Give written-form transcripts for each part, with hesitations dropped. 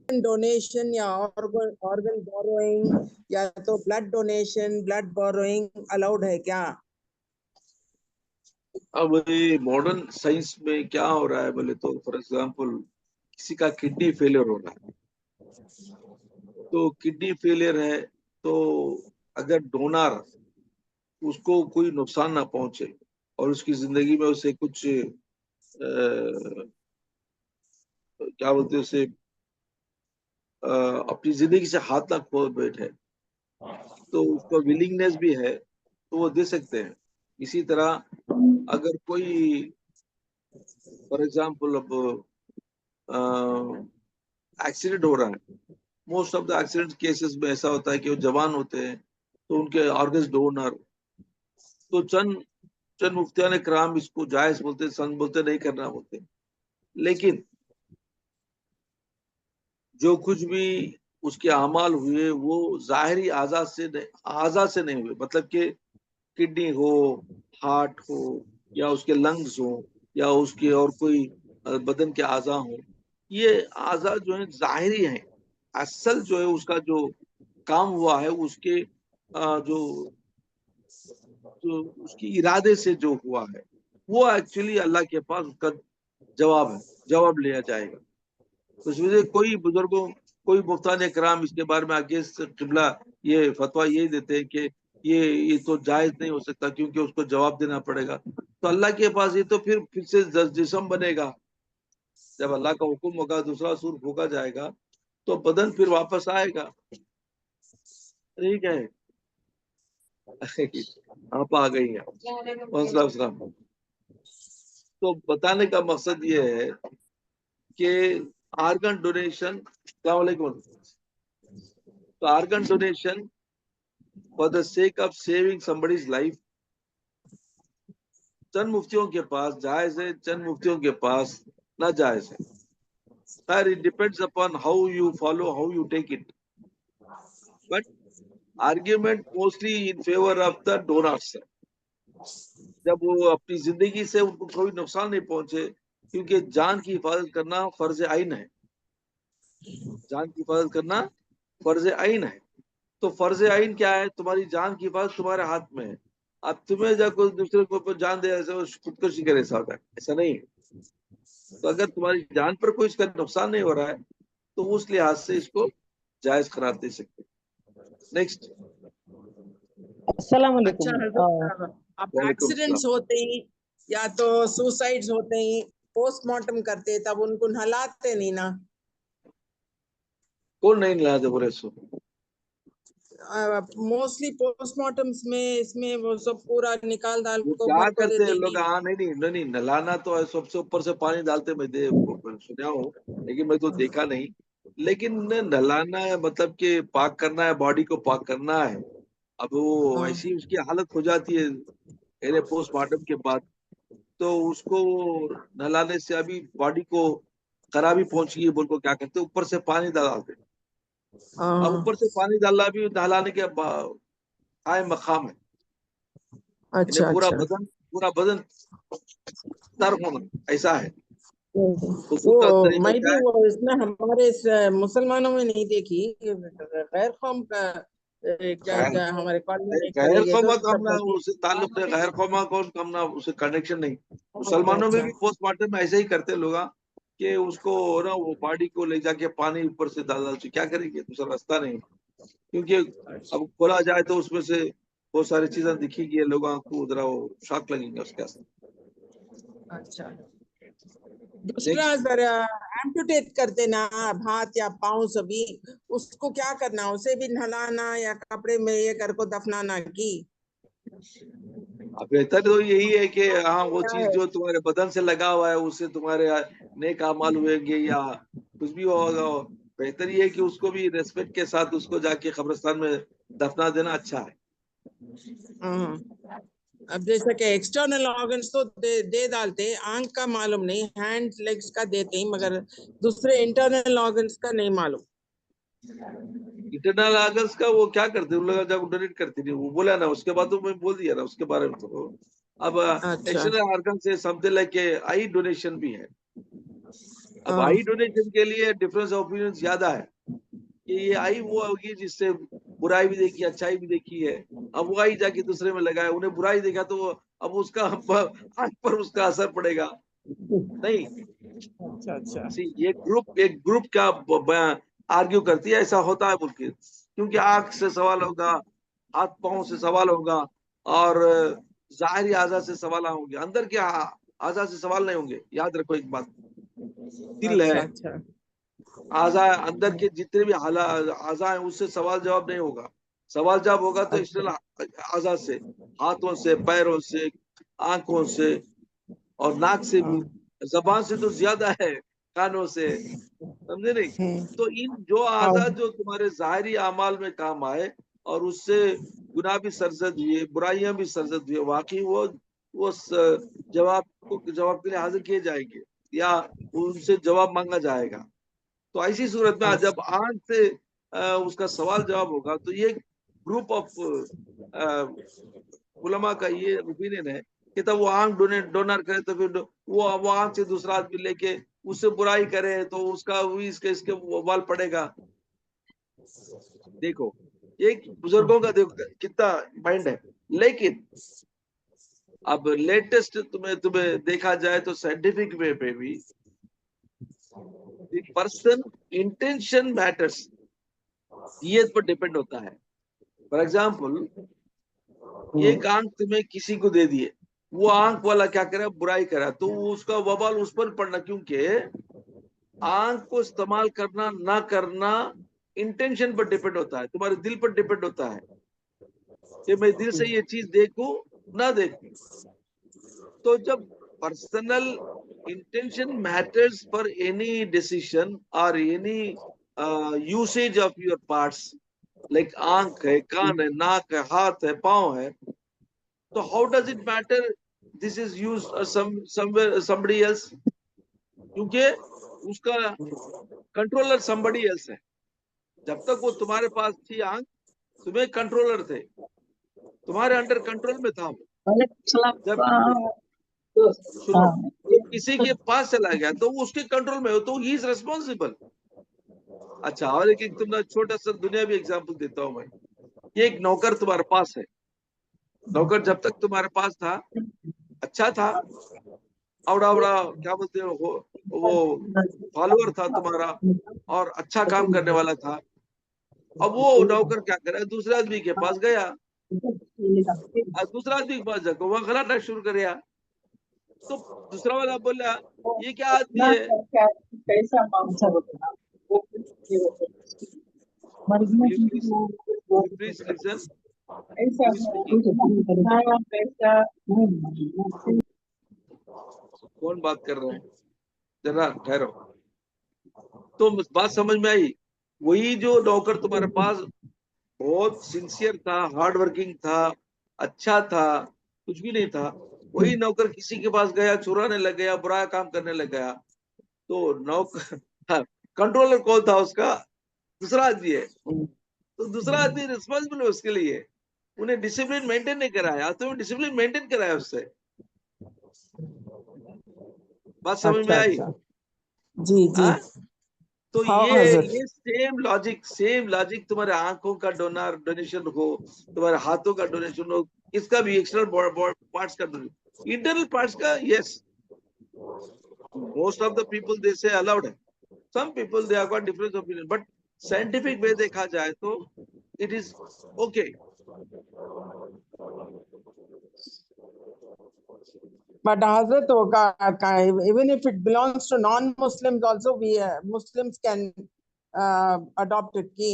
Donation या organ borrowing या तो blood donation, blood borrowing allowed है क्या? अब ये मॉडर्न साइंस में क्या हो रहा है बोले तो, फॉर एग्जांपल किसी का किडनी फेलियर हो रहा है, तो किडनी फेलियर है तो अगर डोनर उसको कोई नुकसान ना पहुंचे और उसकी जिंदगी में उसे कुछ क्या बोलते हैं उसे, अपनी जिंदगी से हाथ ना खो बैठे, तो उसका विलिंगनेस भी है तो वो दे सकते हैं। इसी तरह अगर कोई फॉर एग्जांपल अब एक्सीडेंट हो रहा है, most of the accident cases में ऐसा होता है कि वो जवान होते हैं तो उनके ऑर्गन्स डोनर, तो चंद चंद मुफ्तियान कराम इसको जायज बोलते, संग बोलते, नहीं करना बोलते। लेकिन जो कुछ भी उसके अमाल हुए वो जाहिरी आज़ा से नहीं हुए, मतलब कि किडनी हो, हार्ट हो, या उसके लंग्स हो, या उसके और कोई बदन के आज़ा हो, ये आज़ा जो है जाहिरी है। असल जो है उसका जो काम हुआ है उसके जो जो उसकी इरादे से जो हुआ है वो एक्चुअली अल्लाह के पास उसका जवाब है, जवाब लिया जाएगा। तो इस वजह से कोई बुजुर्गों, कोई मुफ्तान कराम इसके बारे में आगे किबला ये फतवा यही देते हैं कि ये तो जायज नहीं हो सकता क्योंकि उसको जवाब देना पड़ेगा। तो अल्लाह के पास ये तो फिर से जिस्म बनेगा, जब अल्लाह का हुक्म होगा दूसरा सूर फूका जाएगा तो बदन फिर वापस आएगा। ठीक है। आप आ गई हैं। अस्सलाम। तो बताने का मकसद ये है कि आर्गन डोनेशन, अस्सलाम वालेकुम, तो organ donation for the sake of saving somebody's life, चंद मुफ्तियों के पास जायज है, चंद मुफ्तियों के पास नाजायज है। खैर it depends upon how you follow, how you take it, but argument mostly in favour of the donors. जब वो अपनी जिंदगी से उनको कोई नुकसान नहीं पहुंचे, क्योंकि जान की हिफाजत करना फर्ज आइन है, जान की हिफाजत करना फर्ज आइन है। तो फर्ज आइन क्या है? तुम्हारी जान की हिफाजत तुम्हारे हाथ में है। अब तुम्हें जब कोई दूसरे को ऊपर जान दे, ऐसे वो खुदकुशी करे साथ है, ऐसा नहीं है। तो अगर तुम्हारी जान पर कोई इसका नुकसान नहीं हो रहा है तो उस लिहाज से इसको जायज करार दे सकते। नेक्स्ट। अस्सलाम वालेकुम। अच्छा हजरत, अब वालेकुम एक्सीडेंट्स सलाम। होते ही या तो सुसाइड्स होते ही पोस्टमार्टम करते, तब उनको नहलाते नहीं ना? कौन नहीं नहाते बोले सो? मोस्टली पोस्टमार्टम्स में इसमें वो सब पूरा निकाल दाल वो को क्या घर को करते देते हैं हैं लोग? कि हाँ, नहीं, नहलाना तो है, सबसे ऊपर से पानी डालते, मैं सुना हूँ, लेकिन मैं तो देखा नहीं। लेकिन नहलाना है मतलब कि पाक करना है, बॉडी को पाक करना है। अब वो हाँ, ऐसी उसकी हालत हो जाती है पोस्टमार्टम के बाद, तो उसको नहलाने से अभी बॉडी को खराबी पहुंच गई बोल को क्या करते, ऊपर से पानी डालते। अब हाँ। ऊपर से पानी डालना भी नहलाने के कायम मकाम है। इन्हें अच्छा पूरा अच्छा। बदन, पूरा बदन तर होना, ऐसा है। वो वजू का तरीका मैं क्या भी है? वो इसमें हमारे इस मुसलमानों में नहीं देखी, गैर कौम का क्या गैर क्या हमारे कॉलेज में गैर चले गए तो कौमा का सब हमने करते। उससे ताल्लुक नहीं, गैर कौमा को हमने उससे कनेक्शन नहीं। अच्छा मुसलमानों में अच्छा। भी पोस्टमार्टम में ऐसे ही करते लोग, हाँ, कि उसको ना वो बॉडी को ले जाके पानी ऊपर से डाल डाल, क्या करेंगे, दूसरा रास्ता नहीं। क्योंकि अब खोला जाए तो उसमें से बहुत सारी चीजें दिखेगी, लोगों को उधर वो शॉक लगेंगे उसके अंदर। अच्छा। दूसरा नेक्स्ट। जरा एम्पुटेट करते ना हाथ या पाँव सभी, उसको क्या करना? उसे भी नहलाना या कपड़े में ये कर को दफनाना की अब बेहतर तो यही है कि हाँ, वो क्या चीज है? जो तुम्हारे बदन से लगा हुआ है उससे तुम्हारे नेक अमाल हुएंगे या कुछ भी होगा, बेहतर ये है कि उसको भी रेस्पेक्ट के साथ उसको जाके कब्रिस्तान में दफना देना अच्छा है। हाँ। अब जैसे कि एक्सटर्नल ऑर्गन्स तो दे डालते, आंख का मालूम नहीं, हैंड लेग्स का देते ही, मगर दूसरे इंटरनल ऑर्गन्स का नहीं मालूम। इंटरनल ऑर्गन्स का वो क्या करते हैं उन लोग जब डोनेट करते नहीं, वो बोला ना उसके बाद तो मैं बोल दिया ना उसके बारे में तो। अब अच्छा एक्सटर्नल ऑर्गन से समथिंग लाइक आई डोनेशन भी है। अब हाँ आई डोनेशन के लिए डिफरेंस ओपिनियन ज्यादा है कि ये आई वो होगी जिससे बुराई भी देखी अच्छाई भी देखी है। अब वो आई जाके दूसरे में लगाए, उन्हें बुराई देखा तो अब उसका आंख पर उसका असर पड़ेगा नहीं। अच्छा अच्छा सी एक ग्रुप क्या आर्ग्यू करती है, ऐसा होता है बोल के, क्योंकि आंख से सवाल होगा, हाथ पांव से सवाल होगा, और जाहिरी आजा से सवाल होंगे, अंदर के आजा से सवाल नहीं होंगे। याद रखो एक बात, दिल अच्छा है, अच्छा आजा अंदर के जितने भी आजा है उससे सवाल जवाब नहीं होगा। सवाल जवाब होगा तो अच्छा एक्सटर्नल आजा से, हाथों से, पैरों से, आंखों से, और नाक से भी। हाँ जबान से तो ज्यादा है, कानों से, समझे नहीं। तो इन जो हाँ आजाद जो तुम्हारे जाहिरी अमाल में काम आए और उससे गुनाह भी सरजद हुए, बुराइयां भी सरजद हुए, वाकई वो जवाब के लिए हाजिर किए जाएंगे या उनसे जवाब मांगा जाएगा। तो ऐसी सूरत में जब अच्छा आंख से उसका सवाल जवाब होगा तो ये ग्रुप ऑफ उलमा का ये ओपिनियन है कि तब वो आंख डोनर करे तो फिर वो आंख से दूसरा आदमी लेके उससे बुराई करे तो उसका भी इसके वाल पड़ेगा। देखो एक बुजुर्गों का देखो कितना माइंड है। लेकिन अब लेटेस्ट तुम्हें तुम्हें देखा जाए तो साइंटिफिक वे पे भी पर्सन इंटेंशन मैटर्स, ये पर डिपेंड होता है। फॉर एग्जाम्पल एक आंख तुम्हें किसी को दे दिए, वो आंख वाला क्या करे, बुराई करा, तो उसका वबाल उस पर पड़ना, क्योंकि आंख को इस्तेमाल करना ना करना इंटेंशन पर डिपेंड होता है, तुम्हारे दिल पर डिपेंड होता है कि मैं दिल से ये चीज देखूं ना देखूं। तो जब personal intention matters for any decision और any usage of your parts, like आंख है, कान है, नाक है, हाथ है, पांव है, तो how does it matter this is use somewhere somebody else, क्योंकि उसका कंट्रोलर समबडी एल्स है। जब तक वो तुम्हारे पास थी आंख, तुम्हें कंट्रोलर थे, तुम्हारे अंडर कंट्रोल में था वो। जब सुनो, वो किसी के पास चला गया तो वो उसके कंट्रोल में हो, तो ही इज रिस्पॉन्सिबल। अच्छा, और एक तुमने छोटा सा दुनियावी एग्जांपल देता हूं मैं। ये एक नौकर तुम्हारे पास है, नौकर जब तक तुम्हारे पास था अच्छा था, आवड़ा आवड़ा क्या बोलते हो वो फॉलोअर था तुम्हारा और अच्छा काम करने वाला था। अब वो नौकर क्या करे, दूसरे आदमी के पास गया, और दूसरा आदमी के पास जाकर वहां गलाटा शुरू कर दिया। तो दूसरा वाला बोला ये क्या आदमी है, प्लीज लिसन, कौन बात कर रहे हैं, जरा ठहरो। तो बात समझ में आई। वही जो नौकर तुम्हारे पास बहुत सिंसियर था, हार्ड वर्किंग था, अच्छा था, कुछ भी नहीं था, वही नौकर किसी के पास गया, चुराने लग गया, बुरा काम करने लग गया, तो नौकर कंट्रोलर कौन था उसका, दूसरा आदमी है। तो दूसरा आदमी रिस्पॉन्सिबल है उसके लिए, उन्हें डिसिप्लिन मेंटेन नहीं कराया, तो डिसिप्लिन मेंटेन कराया उससे। बात समझ में अच्छा आई? अच्छा जी जी हाँ, तो हाँ ये हजरत ये सेम लॉजिक तुम्हारे आंखों का डोनेशन हो, तुम्हारे हाथों का डोनेशन हो, इसका भी एक्सटर्नल पार्ट्स का डोनेशन, इंटरनल पार्ट्स का yes, most of the people they say allowed है, some people they have got different opinion, but scientific way देखा जाए तो it is okay. but Hazrat even if it belongs to non-Muslims also we Muslims can adopt it ki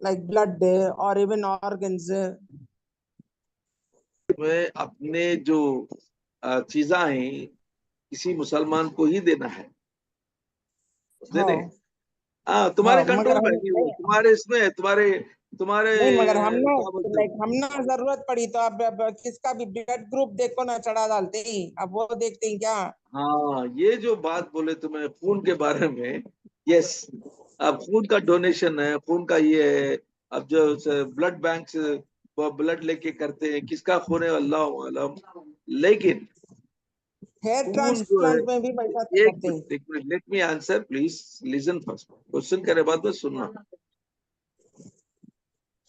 like blood or even organs में अपने जो चीजा हैं किसी मुसलमान को ही देना है, देने। हाँ हाँ, तुम्हारे हाँ मगर कंट्रोल में हम नहीं, वो तुम्हारे इसमें है, तुम्हारे तुम्हारे नहीं मगर हमने क्या बोलते हैं। लाइक हमने जरूरत पड़ी तो अब किसका भी ब्लड ग्रुप देखो ना चढ़ा डालते ही अब वो देखते हैं क्या हाँ, ये जो बात बोले तुम्हें खून के बारे में, यस, अब खून का डोनेशन है, खून का ये है। अब जो ब्लड बैंक ब्लड लेके करते हैं, किसका खून है अल्लाह आलम। लेकिन हेयर खून जो है, ट्रांसप्लांट में भी वैसा तो एक करते हैं। मिनट एक minute, let me answer please, listen first, question करे बाद में सुनना।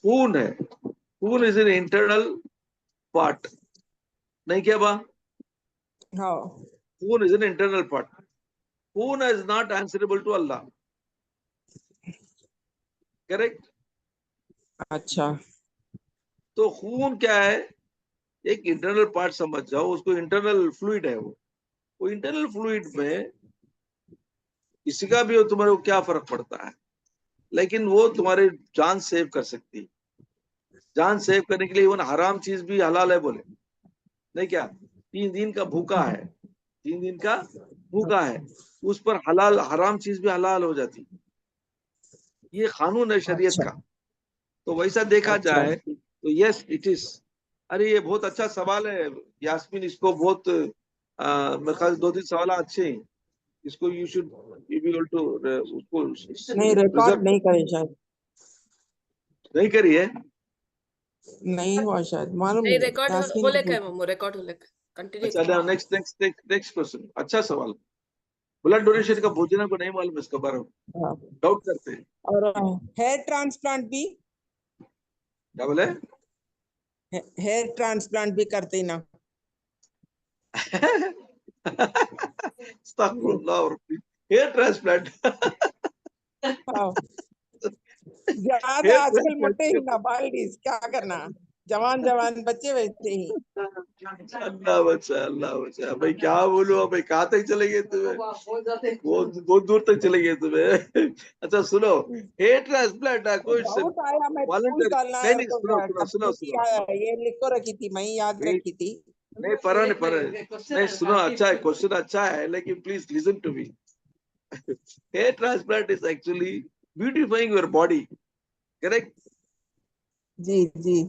खून है, खून इज एन इंटरनल पार्ट, नहीं क्या बा? हाँ। खून इज एन इंटरनल पार्ट, खून is not answerable to Allah, correct? अच्छा। तो खून क्या है? एक इंटरनल पार्ट समझ जाओ उसको, इंटरनल फ्लूइड है वो इंटरनल फ्लूइड में किसी का भी हो तुम्हारे को क्या फर्क पड़ता है, लेकिन वो तुम्हारी जान सेव कर सकती है। जान सेव करने के लिए इवन हराम चीज भी हलाल है बोले, नहीं क्या? 3 दिन का भूखा है, 3 दिन का भूखा है, उस पर हलाल हराम चीज भी हलाल हो जाती, ये कानून है शरीयत अच्छा। का। तो वैसा देखा अच्छा। जाए तो यस इट इज। अरे ये बहुत अच्छा सवाल है यास्मीन, इसको बहुत मेरे ख्याल 2-3 सवाल अच्छे हैं, इसको you should be able to उसको नहीं, प्रिजर्व रिकॉर्ड नहीं करे शायद। नहीं करिए। नहीं हुआ शायद, मालूम नहीं, नहीं। रेकॉर्ड यास्मीन को होले काय पूछ। मम्मू, रेकॉर्ड होले काय, कंटिन्यू अच्छा कर। नेक्स्ट नेक्स्ट नेक्स्ट क्वेश्चन, अच्छा सवाल। ब्लड डोनेशन का भोजना को नहीं मालूम इसके बारे में, हाँ। डाउट करते हैं। और हेयर ट्रांसप्लांट भी, क्या बोले? हेयर ट्रांसप्लांट भी करते ही ना। Hair transplant. हाँ। ज्यादा हेयर आजकल मोटे ही ट्रांसप्लांट, ना, बाल्डीज क्या करना। जवान जवान बच्चे वैसे ही। अल्लाह बचा भाई, क्या बोलूं अब भाई, कहाँ तक चले गए तुम्हें, बहुत दूर तक चले गए तुम्हें। अच्छा सुनो, हेयर ट्रांसप्लांट क्वेश्चन डाउट आया, मैं पूछ वॉलंटरी, डालना नहीं है नहीं, तो सुनो सुनो कब सुनो की सुनो, ये लिख को रखी थी, मैं याद वेट, रखी थी। नहीं पर नहीं सुनो, अच्छा है क्वेश्चन, अच्छा है, लेकिन please listen to me. Hair transplant is actually beautifying your body, correct? जी जी।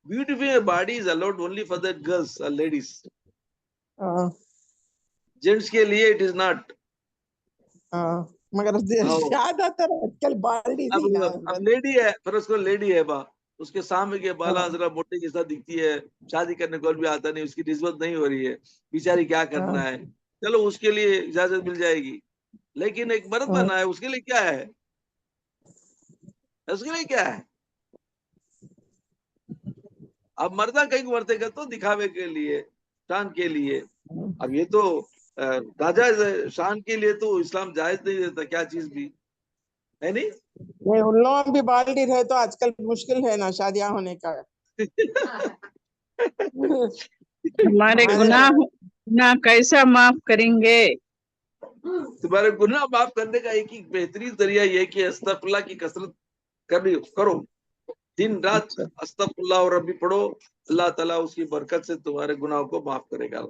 Beautifying your body is allowed only for the girls or ladies. हाँ जेंट्स के लिए इट इज नॉट। हाँ। मगर ज्यादातर आजकल बाल्डीज अब ही ना अब बस। लेडी है, फिर उसको लेडी है बा, उसके सामने के बाला हाँ जरा मोटे के साथ दिखती है, शादी करने को भी आता नहीं, उसकी निस्बत नहीं हो रही है, बेचारी क्या करना हाँ है? चलो उसके लिए इजाजत मिल जाएगी, लेकिन एक मर्द हाँ। बना है उसके लिए क्या है? उसके लिए क्या है? अब मर्दा कहीं मरते तो दिखावे के लिए, शान के लिए। अब ये तो नाजायज है, शान के लिए तो इस्लाम जायज नहीं देता क्या चीज भी, है नहीं? नहीं, उन लोगों में भी बाल्डी रहे तो आजकल मुश्किल है ना शादियां होने का। हमारे हमारे गुनाह कैसा माफ करेंगे? तुम्हारे गुनाह माफ करने का एक ही बेहतरीन जरिया ये है कि अस्तगफिरुल्लाह की कसरत करो, दिन रात अच्छा। अस्तगफिरुल्लाह और रब्बी पढ़ो, अल्लाह ताला उसकी बरकत से तुम्हारे गुनाह को माफ करेगा।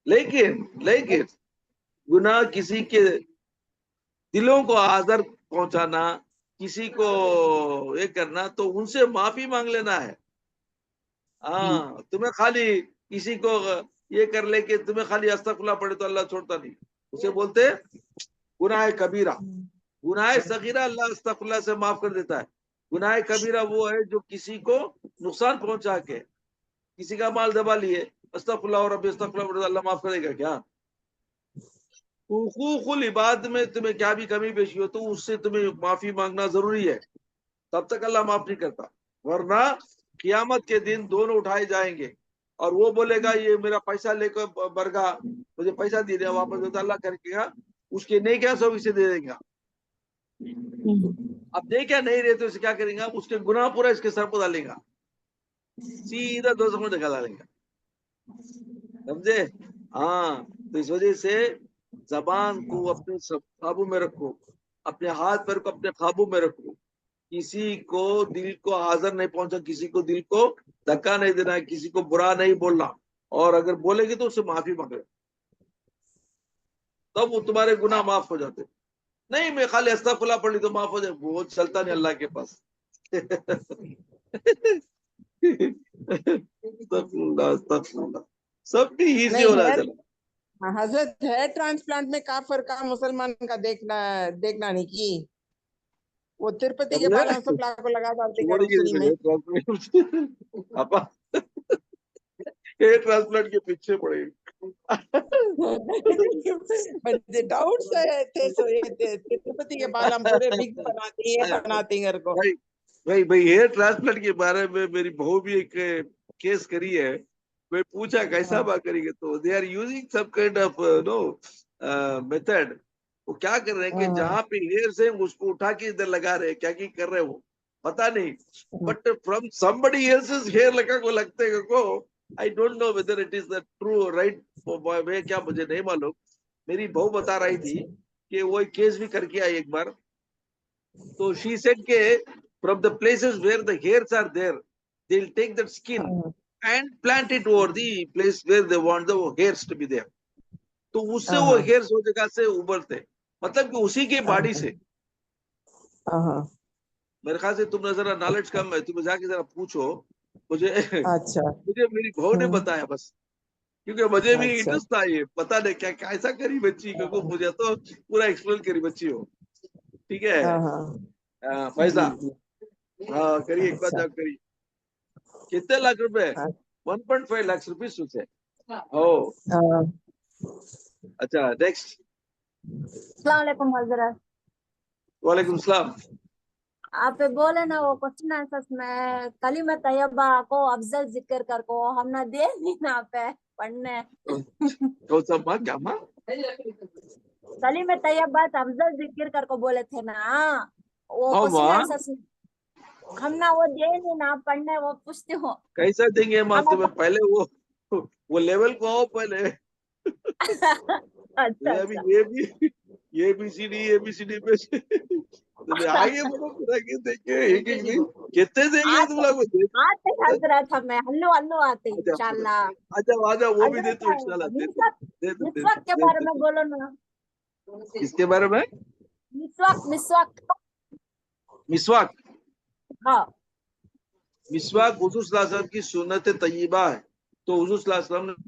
लेकिन लेकिन गुनाह किसी के दिलों को आदर पहुंचाना, किसी को ये करना, तो उनसे माफी मांग लेना है। हाँ, तुम्हें खाली किसी को ये कर ले कि तुम्हें खाली अस्तगफिरुल्लाह पढ़े तो अल्लाह छोड़ता नहीं, उसे बोलते हैं गुनाह कबीरा। गुनाह सगीरा अल्लाह अस्तगफिरुल्लाह से माफ कर देता है। गुनाह कबीरा वो है जो किसी को नुकसान पहुंचा के, किसी का माल दबा लिए, अस्तगफिरुल्लाह और रब्बी अस्तगफिरुल्लाह पढ़े तो अल्लाह माफ करेगा क्या? हुकूकुल इबाद में तुम्हें क्या भी कमी पेशी हो तो उससे तुम्हें माफी मांगना जरूरी है, तब तक अल्लाह माफ नहीं करता। वरना कियामत के दिन दोनों उठाए जाएंगे और वो बोलेगा ये मेरा पैसा लेकर बरगा, मुझे पैसा दे दिया वापस, तो अल्लाह करेगा उसके नहीं क्या सब इसे दे देगा। अब नहीं क्या नहीं रहे तो इसे क्या करेगा, उसके गुनाह पूरा इसके सर पर डालेगा, सीधा 2 में ढका डालेगा, समझे? हाँ, तो इस वजह से जबान को अपने काबू में रखो, अपने हाथ पैर को अपने काबू में रखो, किसी को दिल को आजर नहीं पहुंचा, किसी को दिल को धक्का नहीं देना, किसी को बुरा नहीं बोलना, और अगर बोलेगी तो उससे माफी मांगे, तब वो तुम्हारे गुनाह माफ हो जाते। नहीं मैं खाली अस्तगफिरुल्लाह पढ़ ली तो माफ हो जाए, वो चलता नहीं अल्लाह के पास। अस्तगफिरुल्लाह अस्तगफिरुल्लाह, सब भी इजी नहीं, होना हेयर, चला। हजरत हेयर ट्रांसप्लांट में का फर्क का मुसलमान का देखना देखना नहीं की। वो तिरुपति क्या के बोले? बाल हम सब को लगा डालते छोड़ के उसी में। हेयर ट्रांसप्लांट पापा हेयर ट्रांसप्लांट के पीछे पड़े। But the doubts थे, so ये तिरुपति के बाल हम पूरे बिग बनाते हैं घर को। भाई हेयर ट्रांसप्लांट के बारे में मेरी बहू भी एक केस करी है। मैं पूछा कैसा बात करेंगे, तो they are using some kind of no method. वो क्या कर रहे हैं कि जहाँ पे हेयर्स है उसको उठा के इधर लगा रहे हैं, क्या कर रहे हैं वो पता नहीं, but from somebody else's hair लगा को लगते हैं को। I don't know whether it is the true right way, क्या मुझे नहीं मालूम। मेरी बहू बता रही थी कि वो एक केस भी करके आई एक बार। तो शी सेड के from the places where the hairs are there, they'll take that skin and plant it over the place where they want the hairs to be there. तो उससे वो hairs वो जगह से उभरते, मतलब कि उसी के बॉडी से। मेरे ख्याल से तुम जरा नॉलेज कम है, तुम जाके जरा पूछो मुझे। अच्छा, मुझे मेरी बहू ने बताया बस, क्योंकि मुझे भी इंटरेस्ट था ये पता नहीं क्या कैसा करी बच्ची को, मुझे तो पूरा एक्सप्लेन करी बच्ची हो। ठीक है पैसा, हाँ करिए एक बात आप करिए। कितने लाख रुपए? 1.5 लाख रुपीस से। ओ अच्छा नेक्स्ट। अस्सलाम वालेकुम हजरत। वालेकुम सलाम। आप बोले ना वो क्वेश्चन आंसर्स में कलीमा तैयबा को अफजल जिक्र कर को हमने दे दी ना पे पढ़ने। कौन सा माँ क्या माँ? कलीमा तैयबा अफजल जिक्र कर को बोले थे ना, वो हाँ क्वेश्चन माँ, आंसर्स हमने वो दे दी ना पढ़ने। वो पूछती हूँ कैसा देंगे माँ तुम्हें? पहले वो लेवल को आओ पहले। अच्छा अभी ये भी सी डी पे तुम्हें आगे बढ़ो, पूरा के देंगे एक एक दिन कितने देंगे तुम लोग? आते हजरत हमें हल्लू हल्लू आते इंशाल्लाह। आजा वो भी दे दो इंशाल्लाह, दे मिसवाक के बारे में बोलो ना। इसके बारे में? मिसवाक मिसवाक, हाँ मिसवाक हुजूर सल्लल्लाहु अलैहि वसल्लम की सुन्नत तय्यबा है। तो हुजूर सल्लल्लाहु अलैहि वसल्लम ने